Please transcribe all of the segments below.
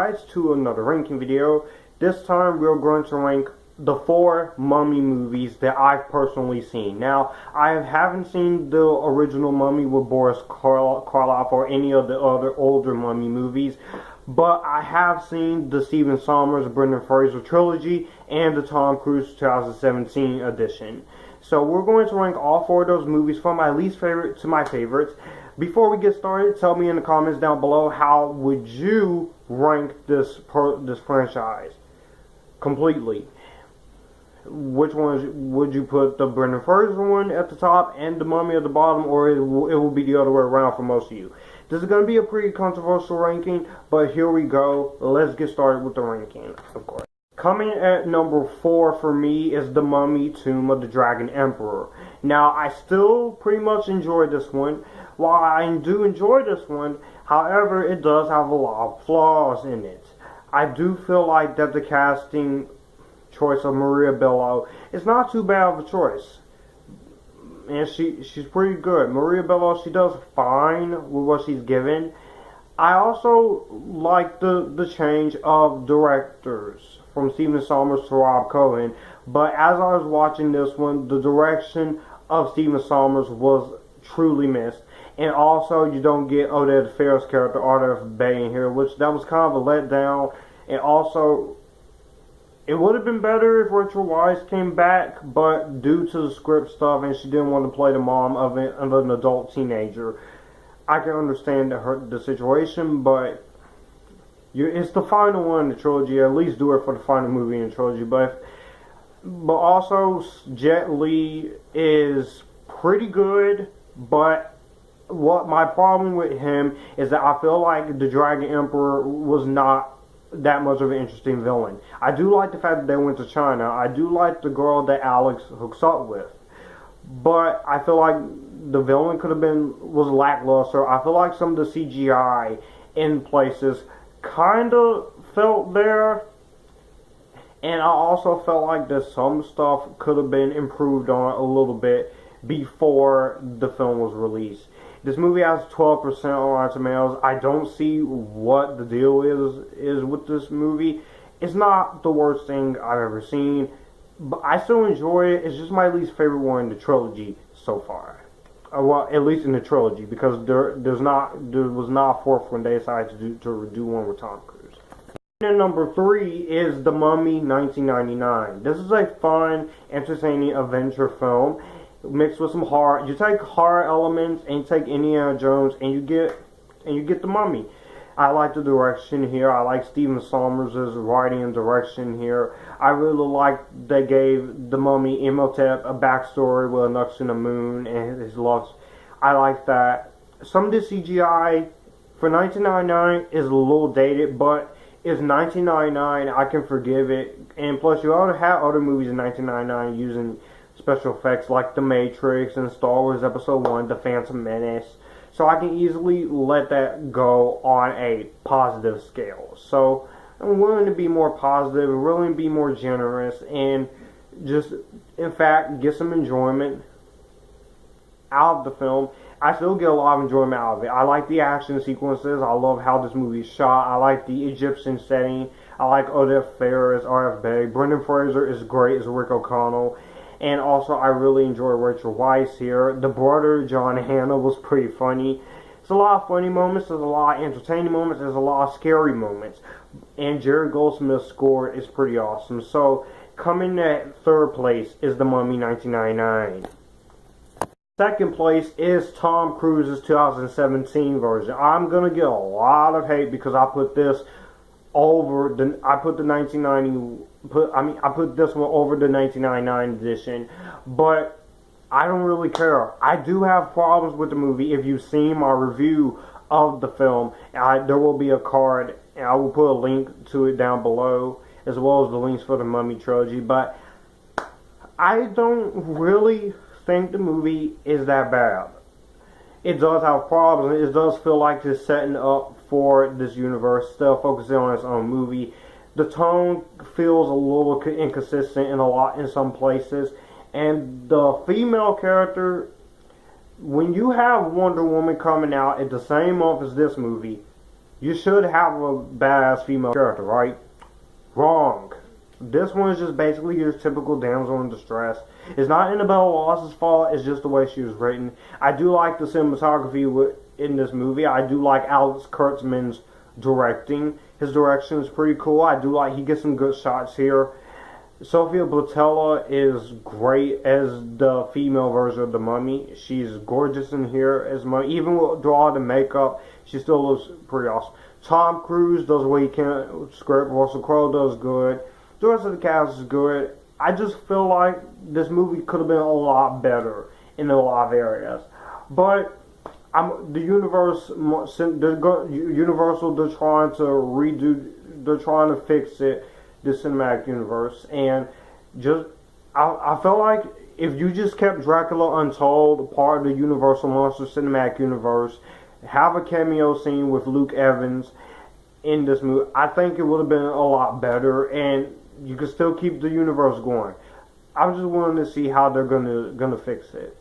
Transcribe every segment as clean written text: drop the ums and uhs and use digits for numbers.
guys to another ranking video. This time we're going to rank the 4 Mummy movies that I've personally seen. Now, I haven't seen the original Mummy with Boris Karloff or any of the other older Mummy movies, but I have seen the Stephen Sommers, Brendan Fraser trilogy and the Tom Cruise 2017 edition. So we're going to rank all 4 of those movies from my least favorite to my favorites. Before we get started, tell me in the comments down below, how would you rank this franchise completely? Which ones would you put? The Brendan Fraser one at the top and the Mummy at the bottom, or it will be the other way around for most of you? This is going to be a pretty controversial ranking, but here we go. Let's get started with the ranking, of course. Coming at number 4 for me is The Mummy: Tomb of the Dragon Emperor. Now, I still pretty much enjoy this one. While I do enjoy this one, however, it does have a lot of flaws in it. I do feel like that the casting choice of Maria Bello is not too bad of a choice. And she's pretty good. Maria Bello, she does fine with what she's given. I also like the change of directors from Stephen Sommers to Rob Cohen, but as I was watching this one, the direction of Stephen Sommers was truly missed. And also, you don't get Oded Fehr's character, Arthur Bay, in here, which that was kind of a letdown. And also, it would have been better if Rachel Weisz came back, but due to the script stuff, and she didn't want to play the mom of an adult teenager, I can understand the situation, but it's the final one in the trilogy. At least do it for the final movie in the trilogy. But also, Jet Li is pretty good, but what my problem with him is that I feel like the Dragon Emperor was not that much of an interesting villain. I do like the fact that they went to China. I do like the girl that Alex hooks up with, but I feel like the villain was lackluster. I feel like some of the CGI in places kind of felt there, and I also felt like that some stuff could have been improved on a little bit before the film was released. This movie has 12% on Rotten Tomatoes. I don't see what the deal is with this movie. It's not the worst thing I've ever seen, but I still enjoy it. It's just my least favorite one in the trilogy so far. Well, at least in the trilogy, because there was not a fourth when they decided to do one with Tom Cruise. And number 3 is The Mummy 1999. This is a fun, entertaining adventure film mixed with some horror. You take horror elements and you take Indiana Jones and you get The Mummy. I like the direction here. I like Stephen Sommers' writing and direction here. I really like they gave The Mummy Imhotep a backstory with a Nux in the moon and his loves. I like that. Some of the CGI for 1999 is a little dated, but it's 1999. I can forgive it. And plus, you already had other movies in 1999 using special effects like The Matrix and Star Wars Episode 1, The Phantom Menace. So I can easily let that go on a positive scale. So I'm willing to be more positive, willing to be more generous, and just, in fact, get some enjoyment out of the film. I still get a lot of enjoyment out of it. I like the action sequences. I love how this movie is shot. I like the Egyptian setting. I like Oded Fehr as R.F. Bay. Brendan Fraser is great as Rick O'Connell. And also, I really enjoy Rachel Weisz here. The brother, John Hannah, was pretty funny. There's a lot of funny moments. There's a lot of entertaining moments. There's a lot of scary moments. And Jerry Goldsmith's score is pretty awesome. So, coming at 3rd place is The Mummy 1999. 2nd place is Tom Cruise's 2017 version. I'm going to get a lot of hate because I put this over I put this one over the 1999 edition, but I don't really care. I do have problems with the movie. If you've seen my review of the film, there will be a card, and I will put a link to it down below, as well as the links for the Mummy trilogy, but I don't really think the movie is that bad. It does have problems. It does feel like it's setting up for this universe, still focusing on its own movie. The tone feels a little inconsistent in some places, and the female character when you have Wonder Woman coming out at the same month as this movie, You should have a badass female character, right? Wrong. This one is just basically your typical damsel in distress. It's not Annabella Walsh's fault, it's just the way she was written. I do like the cinematography in this movie. I do like Alex Kurtzman's directing. His direction is pretty cool. I do like he gets some good shots here. Sofia Boutella is great as the female version of the Mummy. She's gorgeous in here as Mummy. Even with all the makeup, she still looks pretty awesome. Tom Cruise does what he can with the script. Russell Crowe does good. The rest of the cast is good. I just feel like this movie could have been a lot better in a lot of areas. But the Universal, they're trying to redo, they're trying to fix it, the cinematic universe, and just I felt like if you just kept Dracula Untold part of the Universal Monsters cinematic universe, have a cameo scene with Luke Evans in this movie, I think it would have been a lot better, and you could still keep the universe going. I was just wanting to see how they're gonna fix it.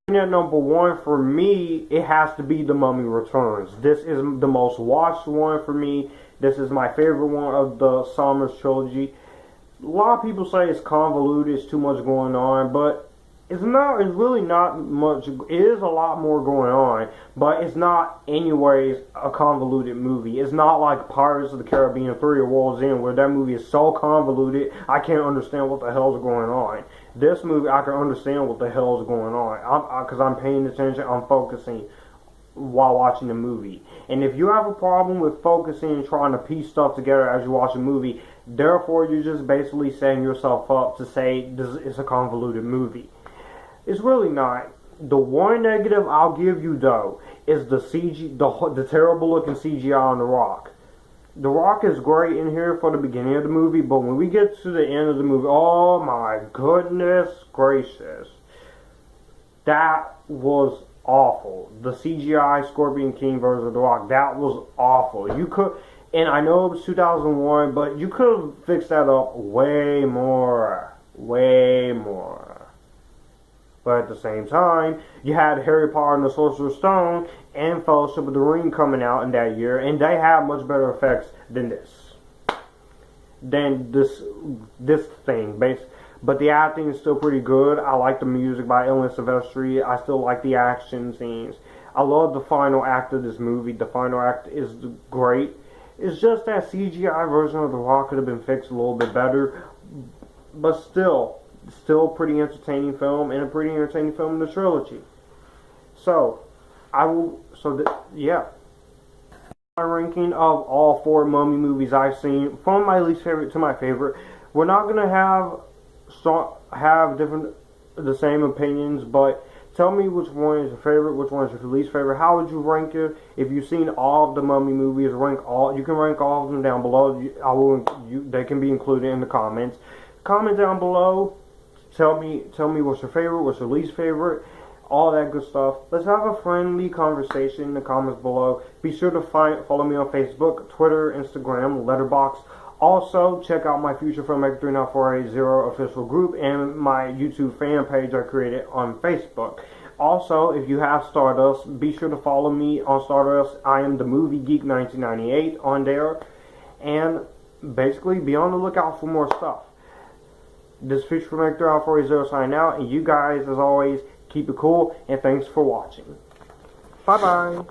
At number one for me, it has to be The Mummy Returns. This is the most watched one for me. This is my favorite one of the Sommers trilogy. A lot of people say it's convoluted, it's too much going on, but it's not. It's really not much. It is a lot more going on, but it's not anyways a convoluted movie. It's not like Pirates of the Caribbean 3 or World's End, where that movie is so convoluted I can't understand what the hell's going on. This movie, I can understand what the hell's going on because I'm paying attention, I'm focusing while watching the movie. And if you have a problem with focusing and trying to piece stuff together as you watch a movie, therefore you're just basically setting yourself up to say this is a convoluted movie. It's really not. The one negative I'll give you though is the the terrible looking CGI on The Rock. The Rock is great in here for the beginning of the movie, but when we get to the end of the movie, oh my goodness gracious, that was awful. The CGI Scorpion King version of The Rock, that was awful. You could, and I know it was 2001, but you could have fixed that up way more. But at the same time, you had Harry Potter and the Sorcerer's Stone and Fellowship of the Ring coming out in that year, and they have much better effects than this. This thing, but the acting is still pretty good. I like the music by Ellen Silvestri. I still like the action scenes. I love the final act of this movie. The final act is great. It's just that CGI version of The Rock could have been fixed a little bit better, but still a pretty entertaining film, and a pretty entertaining film in the trilogy. So, yeah. My ranking of all 4 Mummy movies I've seen, from my least favorite to my favorite. We're not gonna have the same opinions, but tell me which one is your favorite, which one is your least favorite. How would you rank it? If you've seen all of the Mummy movies, you can rank all of them down below. They can be included in the comments. Comment down below. Tell me what's your favorite, what's your least favorite, all that good stuff. Let's have a friendly conversation in the comments below. Be sure to follow me on Facebook, Twitter, Instagram, Letterboxd. Also, check out my Future Filmmaker 39480 official group and my YouTube fan page I created on Facebook. Also, if you have Stardust, be sure to follow me on Stardust. I am the Movie Geek 1998 on there. And basically, be on the lookout for more stuff. This Future Filmmaker 39480 signing out, and you guys, as always, keep it cool, and thanks for watching. Bye-bye.